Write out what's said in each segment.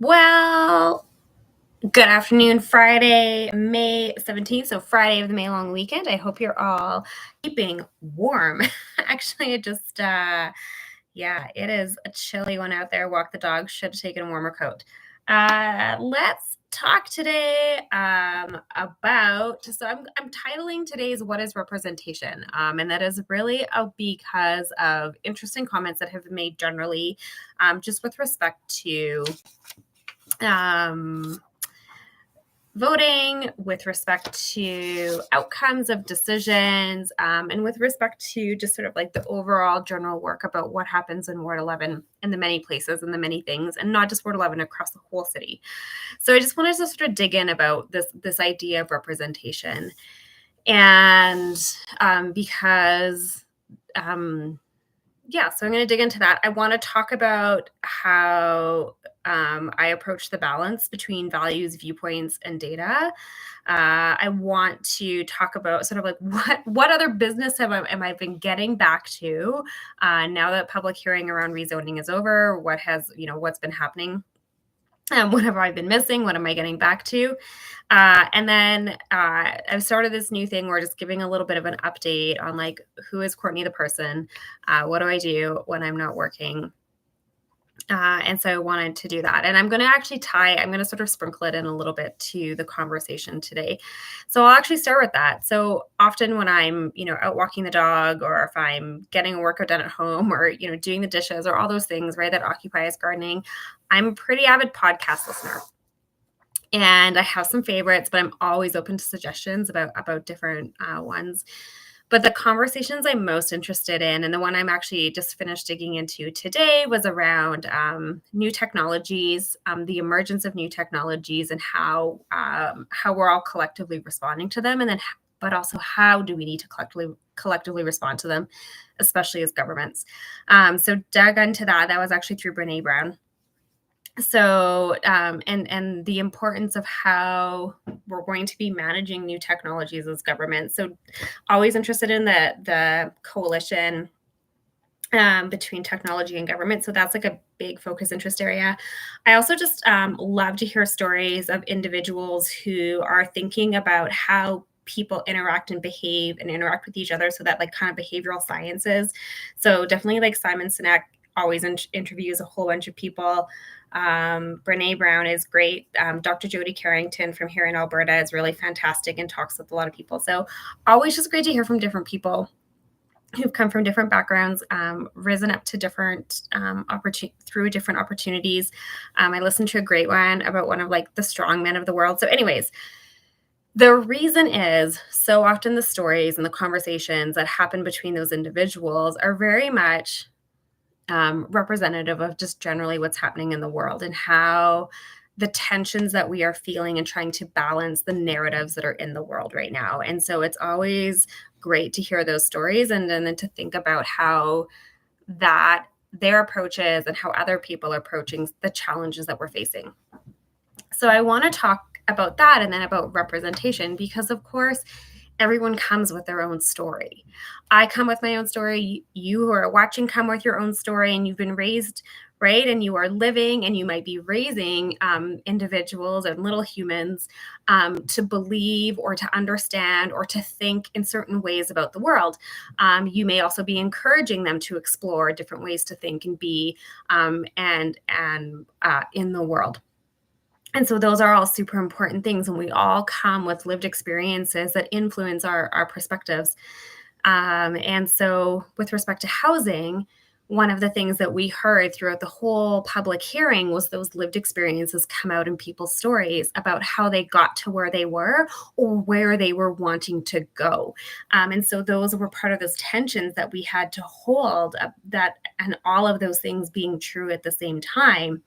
Well, good afternoon, Friday, May 17th. So, Friday of the May long weekend. I hope you're all keeping warm. Actually, yeah, it is a chilly one out there. Walk the dog, should have taken a warmer coat. Let's talk today I'm titling today's What is Representation? And that is really because of interesting comments that have been made generally, just with respect to um, voting, with respect to outcomes of decisions, and with respect to just sort of like the overall general work about what happens in Ward 11 in the many places and the many things, and not just Ward 11, across the whole city. So I just wanted to sort of dig in about this idea of representation, and because yeah, so I'm going to dig into that. I want to talk about how I approach the balance between values, viewpoints, and data. I want to talk about sort of like what other business am I been getting back to now that public hearing around rezoning is over. What's been happening. What have I been missing? What am I getting back to? And then I've started this new thing where just giving a little bit of an update on like, who is Courtney the person? What do I do when I'm not working? And so I wanted to do that. And I'm going to sort of sprinkle it in a little bit to the conversation today. So I'll actually start with that. So often when I'm, out walking the dog, or if I'm getting a workout done at home, or, doing the dishes, or all those things, right, that occupy us gardening, I'm a pretty avid podcast listener. And I have some favorites, but I'm always open to suggestions about different ones. But the conversations I'm most interested in, and the one I'm actually just finished digging into today, was around new technologies, the emergence of new technologies, and how we're all collectively responding to them, and then, but also how do we need to collectively respond to them, especially as governments. So dug into that. That was actually through Brene Brown. So and the importance of how we're going to be managing new technologies as government. So always interested in the coalition between technology and government. So that's like a big focus interest area. I also just love to hear stories of individuals who are thinking about how people interact and behave and interact with each other. So that like kind of behavioral sciences. So definitely like Simon Sinek always interviews a whole bunch of people. Brene Brown is great. Dr. Jody Carrington from here in Alberta is really fantastic and talks with a lot of people. So always just great to hear from different people who've come from different backgrounds, risen up to different through different opportunities. I listened to a great one about one of like the strong men of the world. So anyways, the reason is so often the stories and the conversations that happen between those individuals are very much representative of just generally what's happening in the world, and how the tensions that we are feeling and trying to balance the narratives that are in the world right now. And so it's always great to hear those stories, and then to think about how that their approaches and how other people are approaching the challenges that we're facing. So I want to talk about that, and then about representation, because of course everyone comes with their own story. I come with my own story. You who are watching come with your own story, and you've been raised, right? And you are living, and you might be raising individuals and little humans to believe, or to understand, or to think in certain ways about the world. You may also be encouraging them to explore different ways to think and be and in the world. And so those are all super important things, and we all come with lived experiences that influence our perspectives. And so with respect to housing, one of the things that we heard throughout the whole public hearing was those lived experiences come out in people's stories about how they got to where they were, or where they were wanting to go. And so those were part of those tensions that we had to hold, and all of those things being true at the same time.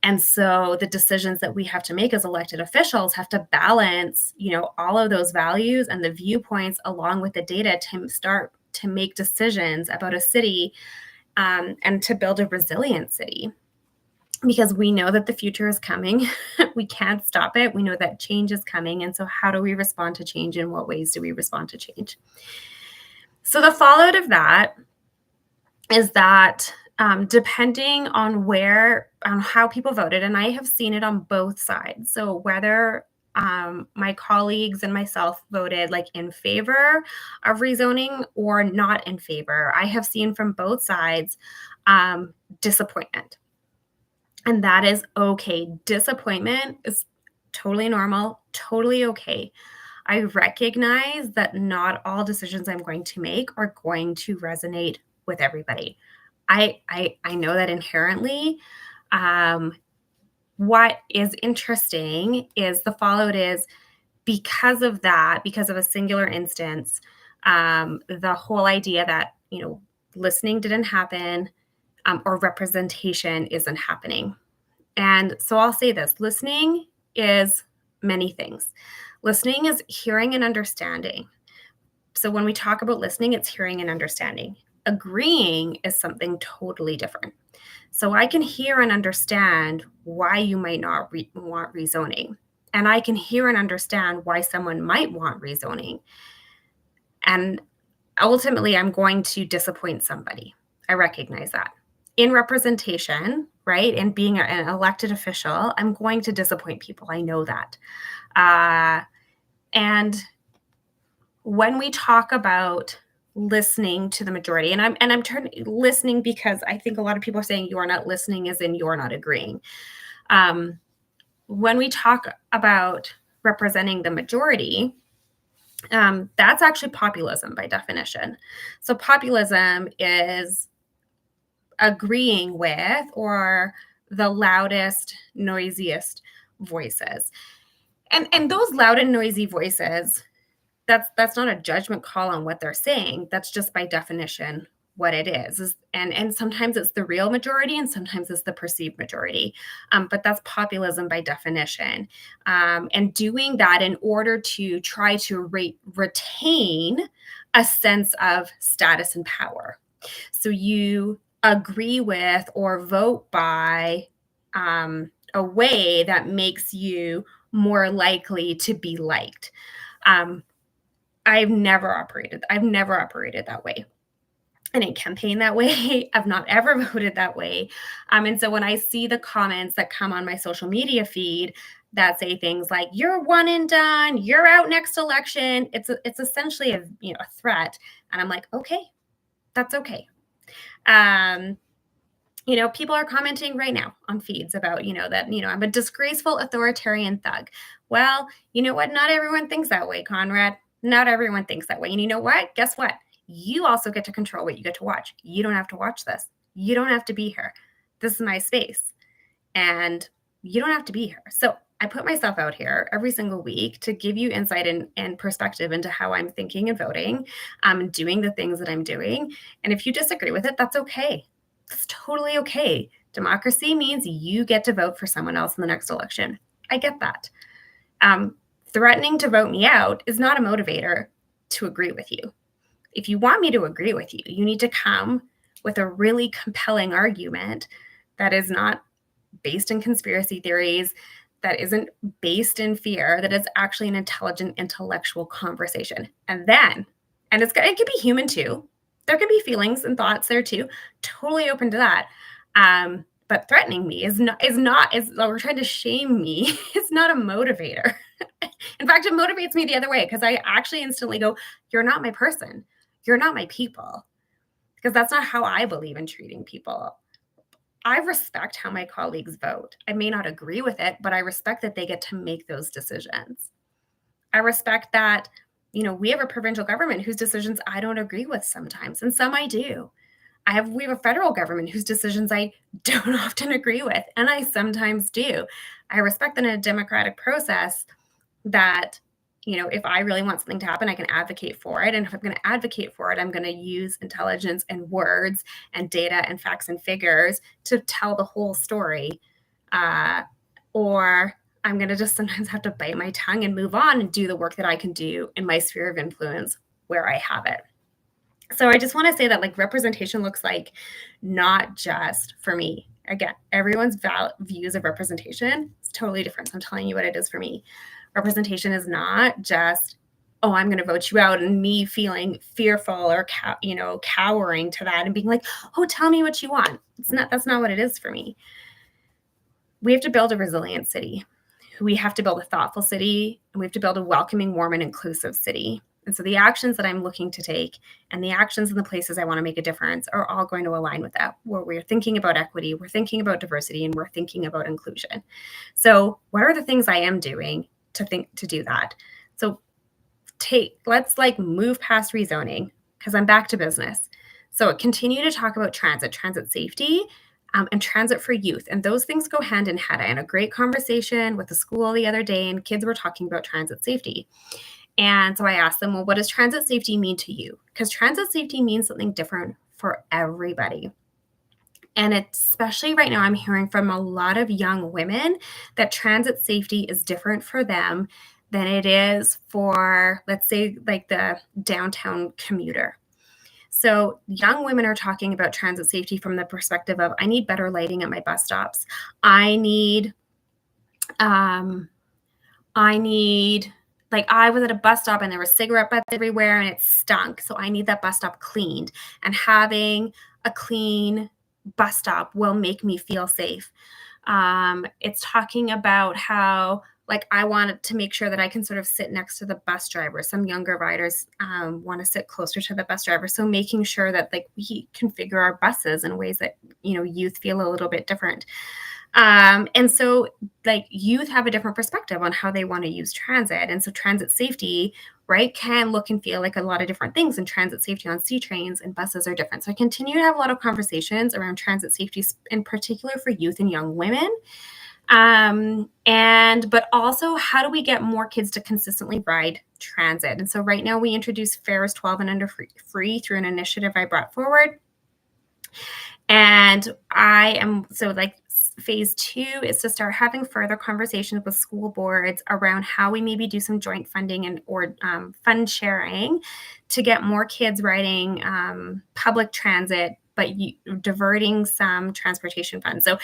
And so the decisions that we have to make as elected officials have to balance, all of those values and the viewpoints, along with the data, to start to make decisions about a city, and to build a resilient city. Because we know that the future is coming. We can't stop it. We know that change is coming. And so how do we respond to change? In what ways do we respond to change? So the fallout of that is that depending on how people voted, and I have seen it on both sides. So whether my colleagues and myself voted like in favor of rezoning or not in favor, I have seen from both sides disappointment. And that is okay. Disappointment is totally normal, totally okay. I recognize that not all decisions I'm going to make are going to resonate with everybody. I know that inherently. What is interesting is the fallout is because of that, because of a singular instance, the whole idea that, listening didn't happen, or representation isn't happening. And so I'll say this: listening is many things. Listening is hearing and understanding. So when we talk about listening, it's hearing and understanding. Agreeing is something totally different. So I can hear and understand why you might not want rezoning. And I can hear and understand why someone might want rezoning. And ultimately, I'm going to disappoint somebody. I recognize that. In representation, right, and being an elected official, I'm going to disappoint people. I know that. And when we talk about listening to the majority, and I'm listening because I think a lot of people are saying you're not listening as in you're not agreeing. When we talk about representing the majority, that's actually populism by definition. So populism is agreeing with or the loudest, noisiest voices. And those loud and noisy voices, that's not a judgment call on what they're saying. That's just by definition what it is. And sometimes it's the real majority and sometimes it's the perceived majority. But that's populism by definition. And doing that in order to try to retain a sense of status and power. So you agree with or vote by a way that makes you more likely to be liked. I've never operated that way. I didn't campaign that way. I've not ever voted that way. And so when I see the comments that come on my social media feed that say things like "you're one and done," "you're out next election," it's essentially a threat. And I'm like, okay, that's okay. People are commenting right now on feeds about, that, I'm a disgraceful authoritarian thug. Well, you know what? Not everyone thinks that way, Conrad. Not everyone thinks that way. And you know what? Guess what? You also get to control what you get to watch. You don't have to watch this. You don't have to be here. This is my space. And you don't have to be here. So I put myself out here every single week to give you insight and perspective into how I'm thinking and voting, doing the things that I'm doing. And if you disagree with it, that's okay. It's totally okay. Democracy means you get to vote for someone else in the next election. I get that. Threatening to vote me out is not a motivator to agree with you. If you want me to agree with you, you need to come with a really compelling argument that is not based in conspiracy theories, that isn't based in fear, that is actually an intelligent, intellectual conversation. And it can be human too. There can be feelings and thoughts there too. Totally open to that. But threatening me is we're trying to shame me. It's not a motivator. In fact, it motivates me the other way because I actually instantly go, you're not my person. You're not my people. Because that's not how I believe in treating people. I respect how my colleagues vote. I may not agree with it, but I respect that they get to make those decisions. I respect that, we have a provincial government whose decisions I don't agree with sometimes, and some I do. We have a federal government whose decisions I don't often agree with, and I sometimes do. I respect that in a democratic process that, if I really want something to happen, I can advocate for it. And if I'm going to advocate for it, I'm going to use intelligence and words and data and facts and figures to tell the whole story. Or I'm going to just sometimes have to bite my tongue and move on and do the work that I can do in my sphere of influence where I have it. So I just want to say that representation looks like not just for me. Again, everyone's views of representation is totally different. So I'm telling you what it is for me. Representation is not just oh, I'm going to vote you out, and me feeling fearful or cowering to that and being like, oh, tell me what you want. That's not what it is for me. We have to build a resilient city. We have to build a thoughtful city, and we have to build a welcoming, warm, and inclusive city. And so the actions that I'm looking to take and the actions in the places I want to make a difference are all going to align with that, where we're thinking about equity, we're thinking about diversity, and we're thinking about inclusion. So what are the things I am doing to do that? So let's move past rezoning, because I'm back to business. So continue to talk about transit safety, and transit for youth. And those things go hand in hand. I had a great conversation with the school the other day, and kids were talking about transit safety. And so I asked them, well, what does transit safety mean to you? Because transit safety means something different for everybody. And especially right now, I'm hearing from a lot of young women that transit safety is different for them than it is for, let's say, like the downtown commuter. So young women are talking about transit safety from the perspective of, I need better lighting at my bus stops. I need, like, I was at a bus stop and there were cigarette butts everywhere and it stunk. So I need that bus stop cleaned, and having a clean bus stop will make me feel safe. It's talking about how, like, I wanted to make sure that I can sort of sit next to the bus driver. Some younger riders want to sit closer to the bus driver. So making sure that, like, we configure our buses in ways that, youth feel a little bit different. And so, like, youth have a different perspective on how they want to use transit. And so transit safety, right, can look and feel like a lot of different things. And transit safety on C trains and buses are different. So I continue to have a lot of conversations around transit safety, in particular for youth and young women. But also, how do we get more kids to consistently ride transit? And so right now we introduce fares 12 and under free through an initiative I brought forward. And phase 2 is to start having further conversations with school boards around how we maybe do some joint funding or fund sharing to get more kids riding public transit, but diverting some transportation funds. So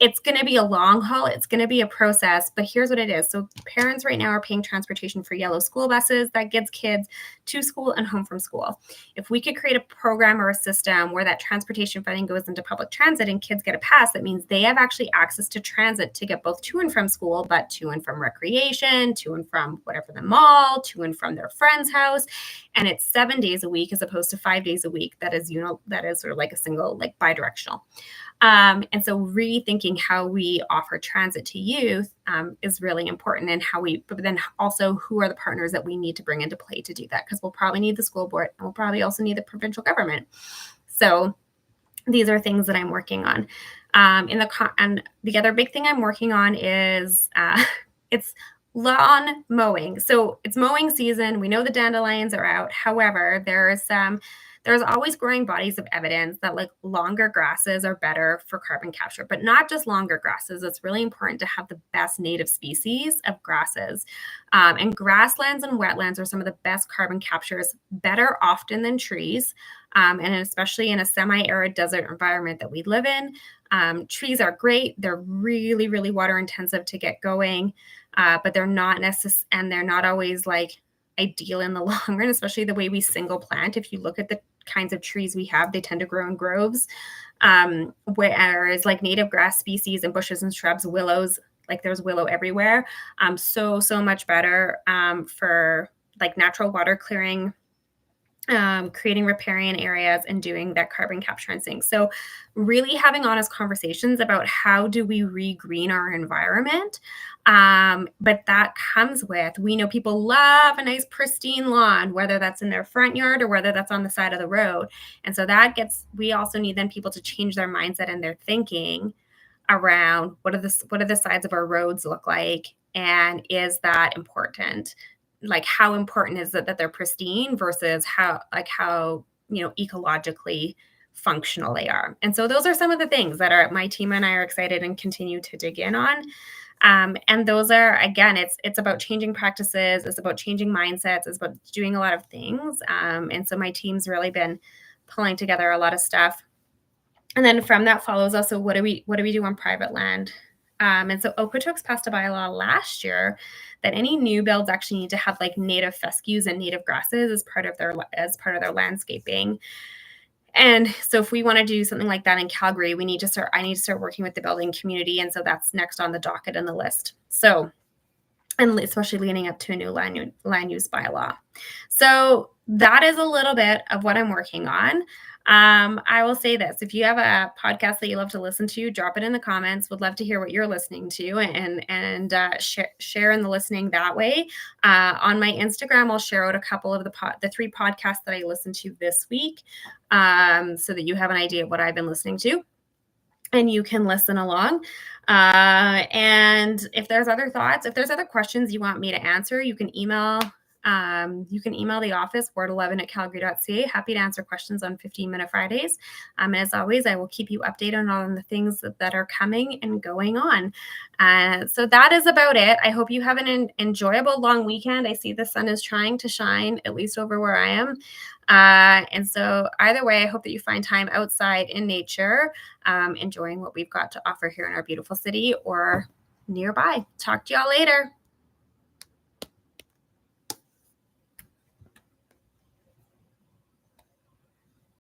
it's going to be a long haul. It's going to be a process, but here's what it is. So parents right now are paying transportation for yellow school buses that gets kids to school and home from school. If we could create a program or a system where that transportation funding goes into public transit and kids get a pass, that means they have actually access to transit to get both to and from school, but to and from recreation, to and from whatever, the mall, to and from their friend's house. And it's 7 days a week as opposed to 5 days a week. That is sort of like a single, like, bi-directional. And so rethinking how we offer transit to youth is really important, and but then also who are the partners that we need to bring into play to do that? Because we'll probably need the school board, and we'll probably also need the provincial government. So these are things that I'm working on. And the other big thing I'm working on is it's lawn mowing. So it's mowing season. We know the dandelions are out. However, there's always growing bodies of evidence that, like, longer grasses are better for carbon capture, but not just longer grasses. It's really important to have the best native species of grasses. And grasslands and wetlands are some of the best carbon captures, better often than trees. And especially in a semi-arid desert environment that we live in, trees are great. They're really, really water intensive to get going, but they're not and they're not always, like, ideal in the long run, especially the way we single plant. If you look at the kinds of trees we have, they tend to grow in groves. Whereas, like, native grass species and bushes and shrubs, willows, like, there's willow everywhere. So much better for, like, natural water clearing, creating riparian areas, and doing that carbon capture and sink. So really having honest conversations about how do we re-green our environment. But that comes with, we know people love a nice pristine lawn, whether that's in their front yard or whether that's on the side of the road. And so we also need then people to change their mindset and their thinking around what are the sides of our roads look like, and is that important? Like, how important is it that they're pristine versus how ecologically functional they are? And so those are some of the things that my team and I are excited and continue to dig in on. And those are, again, it's about changing practices. It's about changing mindsets. It's about doing a lot of things. And so my team's really been pulling together a lot of stuff. And then from that follows also, what do we do on private land? And so Okotoks passed a bylaw last year that any new builds actually need to have like native fescues and native grasses as part of their landscaping. And so if we want to do something like that in Calgary, I need to start working with the building community. And so that's next on the docket and the list. So, and especially leading up to a new land use bylaw. So that is a little bit of what I'm working on. I will say this: if you have a podcast that you love to listen to, drop it in the comments. Would love to hear what you're listening to, and share in the listening that way. On my Instagram, I'll share out a couple of the 3 podcasts that I listened to this week, so that you have an idea of what I've been listening to, and you can listen along. And if there's other thoughts, if there's other questions you want me to answer, you can email the office, ward11@calgary.ca. Happy to answer questions on 15-minute Fridays. And as always, I will keep you updated on the things that are coming and going on. So that is about it. I hope you have an enjoyable long weekend. I see the sun is trying to shine, at least over where I am. And so either way, I hope that you find time outside in nature, enjoying what we've got to offer here in our beautiful city or nearby. Talk to y'all later.